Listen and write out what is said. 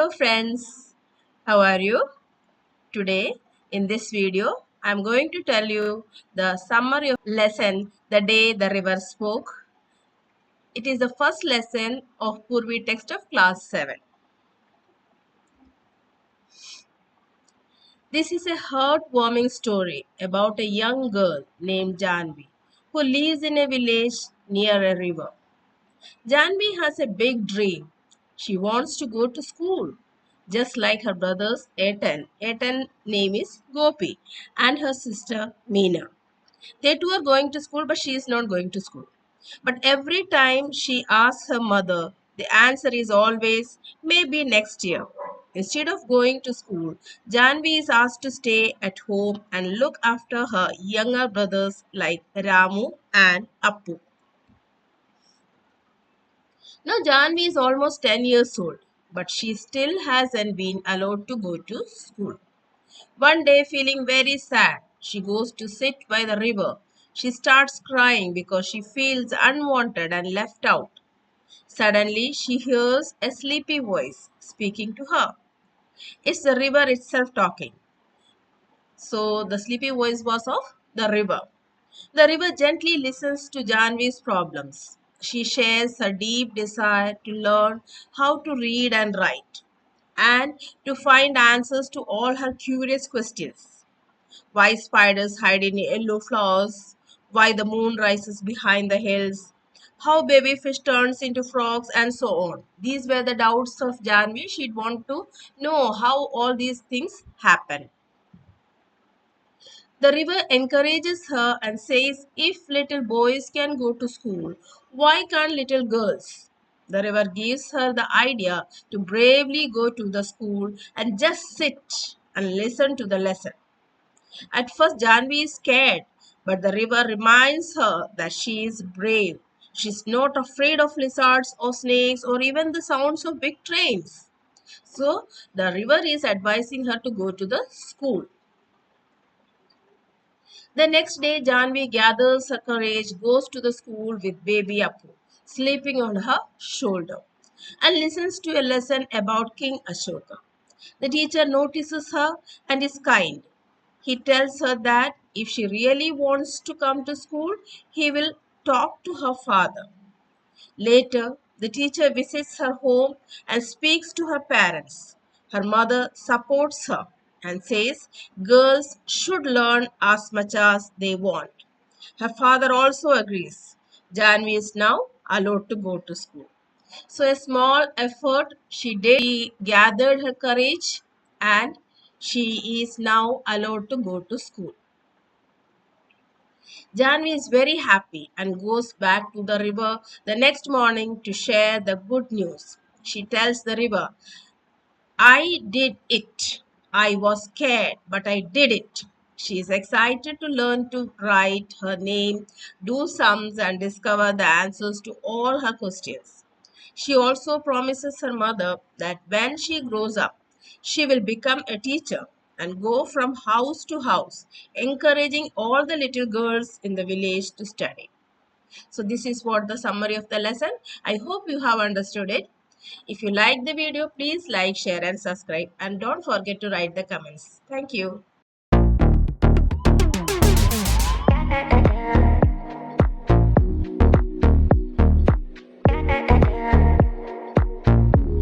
Hello friends, how are you? Today in this video I am going to tell you the summary of lesson The Day the River Spoke. It is the first lesson of Poorvi text of class 7. This is a heartwarming story about a young girl named Janvi who lives in a village near a river. Janvi has a big dream. She wants to go to school, just like her brothers Etan. Etan's name is Gopi and her sister Meena. They too are going to school, but she is not going to school. But every time she asks her mother, the answer is always maybe next year. Instead of going to school, Janvi is asked to stay at home and look after her younger brothers like Ramu and Appu. Now Janvi is almost 10 years old, but she still hasn't been allowed to go to school. One day, feeling very sad, she goes to sit by the river. She starts crying because she feels unwanted and left out. Suddenly, she hears a sleepy voice speaking to her. It's the river itself talking. So, the sleepy voice was of the river. The river gently listens to Janvi's problems. She shares her deep desire to learn how to read and write and to find answers to all her curious questions. Why spiders hide in yellow flowers, why the moon rises behind the hills, how baby fish turns into frogs, and so on. These were the doubts of Janvi. She'd want to know how all these things happen. The river encourages her and says, if little boys can go to school, why can't little girls? The river gives her the idea to bravely go to the school and just sit and listen to the lesson. At first, Janvi is scared, but the river reminds her that she is brave. She's not afraid of lizards or snakes or even the sounds of big trains. So, the river is advising her to go to the school. The next day, Janvi gathers her courage, goes to the school with baby Appu, sleeping on her shoulder, and listens to a lesson about King Ashoka. The teacher notices her and is kind. He tells her that if she really wants to come to school, he will talk to her father. Later, the teacher visits her home and speaks to her parents. Her mother supports her and says girls should learn as much as they want. Her father also agrees. Janvi is now allowed to go to school. So, a small effort she did, she gathered her courage and she is now allowed to go to school. Janvi is very happy and goes back to the river the next morning to share the good news. She tells the river, I did it. I was scared, but I did it. She is excited to learn to write her name, do sums, and discover the answers to all her questions. She also promises her mother that when she grows up, she will become a teacher and go from house to house, encouraging all the little girls in the village to study. So this is what the summary of the lesson. I hope you have understood it. If you like the video, please like, share and subscribe, and don't forget to write the comments. Thank you.